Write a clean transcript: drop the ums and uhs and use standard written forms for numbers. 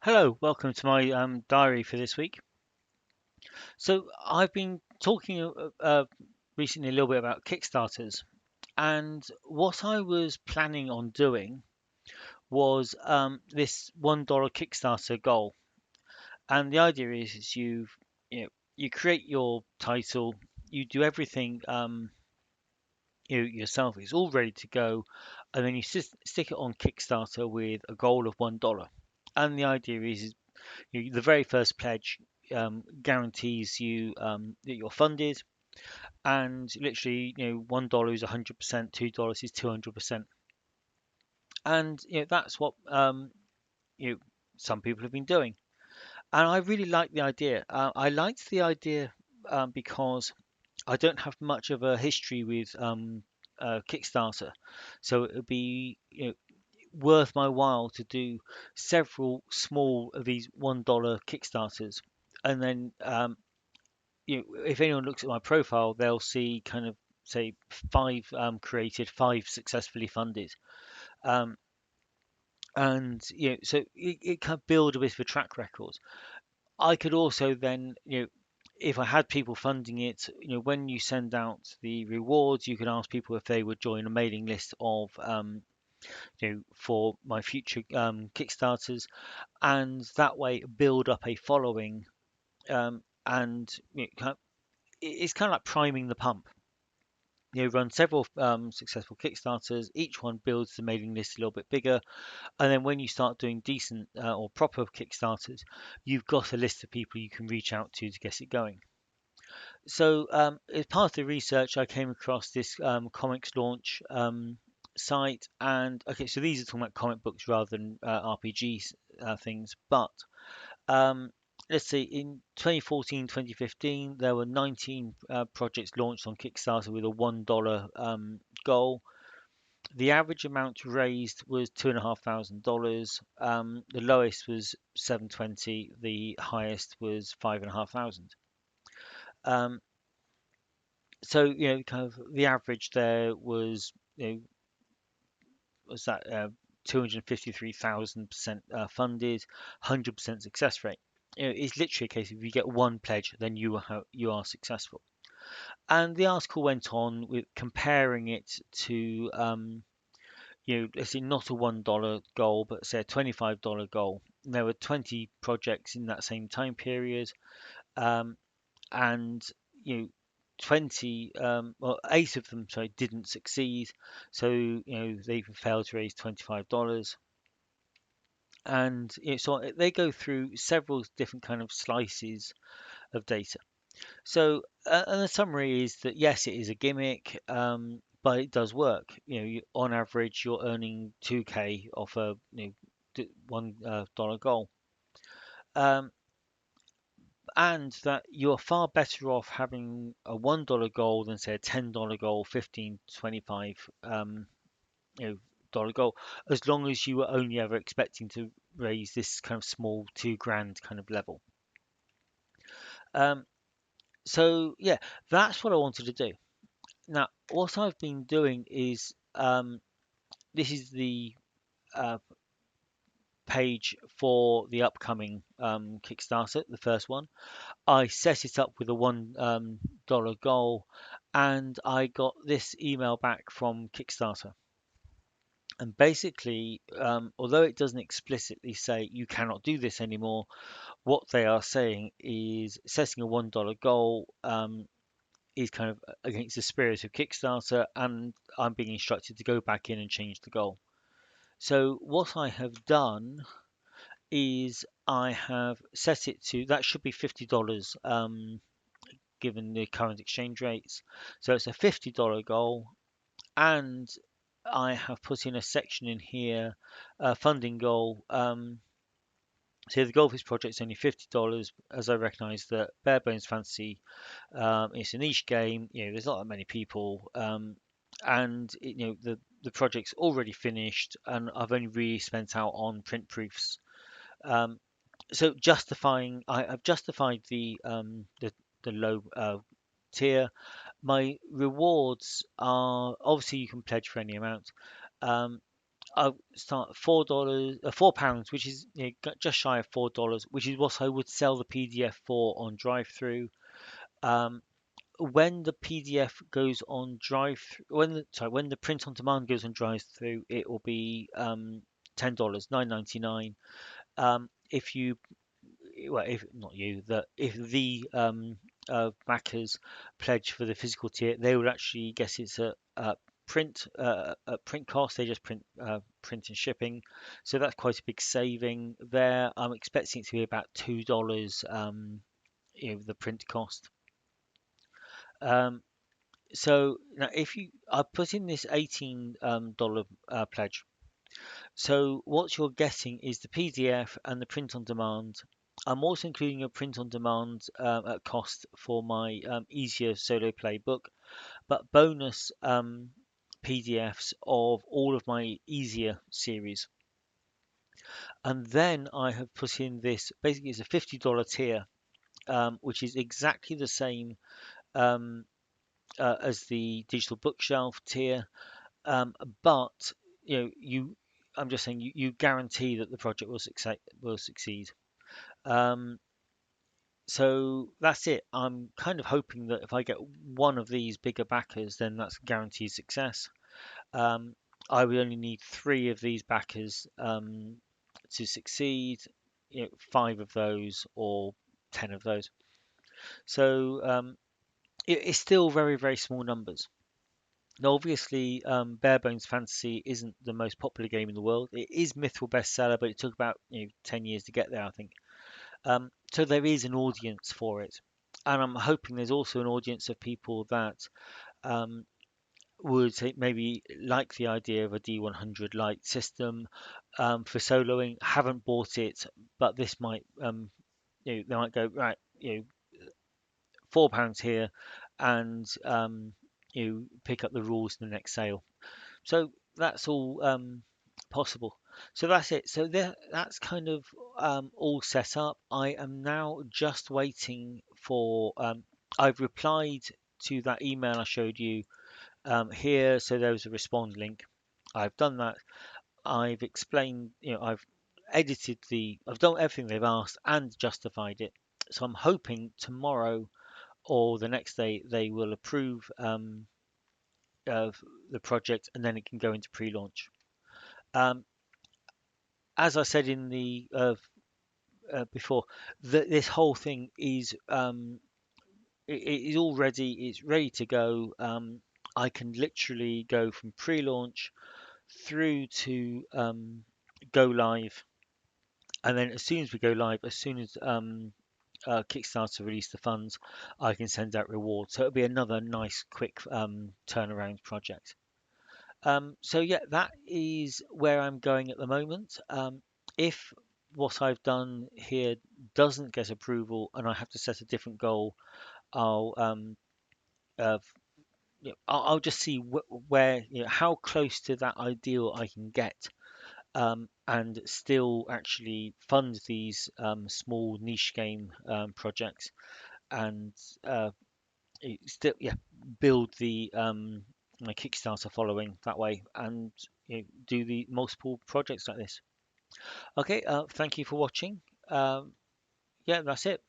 Hello, welcome to my diary for this week. So I've been talking recently a little bit about Kickstarters, and what I was planning on doing was this $1 Kickstarter goal. And the idea is you know you create your title, you do everything yourself. It's all ready to go, and then you stick it on Kickstarter with a goal of $1. And the idea is the very first pledge guarantees you that you're funded, and literally, $1 is 100%, $2 is 200%, and that's what you know, some people have been doing, and I really like the idea. I liked the idea because I don't have much of a history with Kickstarter, so it would be worth my while to do several small of these $1 Kickstarters, and then if anyone looks at my profile, they'll see kind of say five created, five successfully funded, um, and so it can build a bit of a track record. I could also then, if I had people funding it, when you send out the rewards, you can ask people if they would join a mailing list of, for my future Kickstarters, and that way build up a following, and it's kind of like priming the pump. Run several successful Kickstarters. Each one builds the mailing list a little bit bigger, and then when you start doing decent or proper Kickstarters, you've got a list of people you can reach out to get it going. So, as part of the research, I came across this comics launch site, and okay, so these are talking about comic books rather than RPG things, but um, let's see, in 2014, 2015, there were 19 projects launched on Kickstarter with a $1 goal. The average amount raised was $2,500. The lowest was 720. The highest was 5,500. Um, so kind of the average there was was that 253,000% funded, 100% success rate. It's literally a case of if you get one pledge, then you are successful. And the article went on with comparing it to let's say not a $1 goal, but say a $25 goal. There were 20 projects in that same time period, um, and you know 20 well, eight of them, sorry, didn't succeed, so they failed to raise $25. And so they go through several different kind of slices of data. So and the summary is that yes, it is a gimmick, but it does work. On average you're earning 2k off a $1 goal, um, and that you're far better off having a $1 goal than say a $10 goal, 15, 25 you know dollar goal, as long as you were only ever expecting to raise this kind of small 2 grand kind of level. Um, so yeah, that's what I wanted to do. Now, what I've been doing is this is the uh, page for the upcoming Kickstarter, the first one. I set it up with a $1 goal, and I got this email back from Kickstarter. And basically, although it doesn't explicitly say you cannot do this anymore, what they are saying is setting a $1 goal is kind of against the spirit of Kickstarter, and I'm being instructed to go back in and change the goal. So what I have done is I have set it to that should be $50, given the current exchange rates. So it's a $50 goal, and I have put in a section in here, funding goal. So the goal for this project is only $50, as I recognise that Bare Bones Fantasy, it's a niche game. There's not that many people, and the project's already finished, and I've only really spent out on print proofs. Um, so I've justified the low tier. My rewards are obviously you can pledge for any amount. Um, I start at $4, £4, which is just shy of $4, which is what I would sell the PDF for on drive-through. Um, when the PDF goes on drive, when the print on demand goes on drive-through, it will be $10, 9.99. If you well, if not you, that if the backers pledge for the physical tier, they would actually guess it's a print cost. They just print and shipping, so that's quite a big saving there. I'm expecting it to be about $2, the print cost. Um, so now, if you I put in this $18 pledge. So what you're getting is the PDF and the print on demand. I'm also including a print on demand at cost for my easier solo play book, but bonus PDFs of all of my easier series. And then I have put in this, basically it's a $50 tier, which is exactly the same um, as the digital bookshelf tier. But I'm just saying you guarantee that the project will succeed. Um, so that's it. I'm kind of hoping that if I get one of these bigger backers, then that's guaranteed success. Um, I would only need three of these backers to succeed. Five of those or 10 of those. So it's still very, very small numbers. Now, obviously, Bare Bones Fantasy isn't the most popular game in the world. It is Mythril bestseller, but it took about 10 years to get there, I think. So there is an audience for it, and I'm hoping there's also an audience of people that um, would say maybe like the idea of a D100 light system for soloing. Haven't bought it, but this might they might go right. £4 here, and you pick up the rules in the next sale. So that's all possible. So that's it. So that's kind of all set up. I am now just waiting for. I've replied to that email I showed you here. So there was a respond link. I've done that. I've explained. I've done everything they've asked and justified it. So I'm hoping tomorrow or the next day they will approve of the project and then it can go into pre-launch. Um, as I said in the before, this whole thing is it is all ready. It's ready to go. I can literally go from pre-launch through to go live, and then as soon as we go live, as soon as Kickstarter release the funds, I can send out rewards. So it'll be another nice, quick turnaround project. So yeah, that is where I'm going at the moment. If what I've done here doesn't get approval and I have to set a different goal, I'll uh, I'll just see where how close to that ideal I can get, and still actually fund these small niche game projects and uh, still build the my Kickstarter following that way and do the multiple projects like this. Okay, thank you for watching. Yeah, that's it.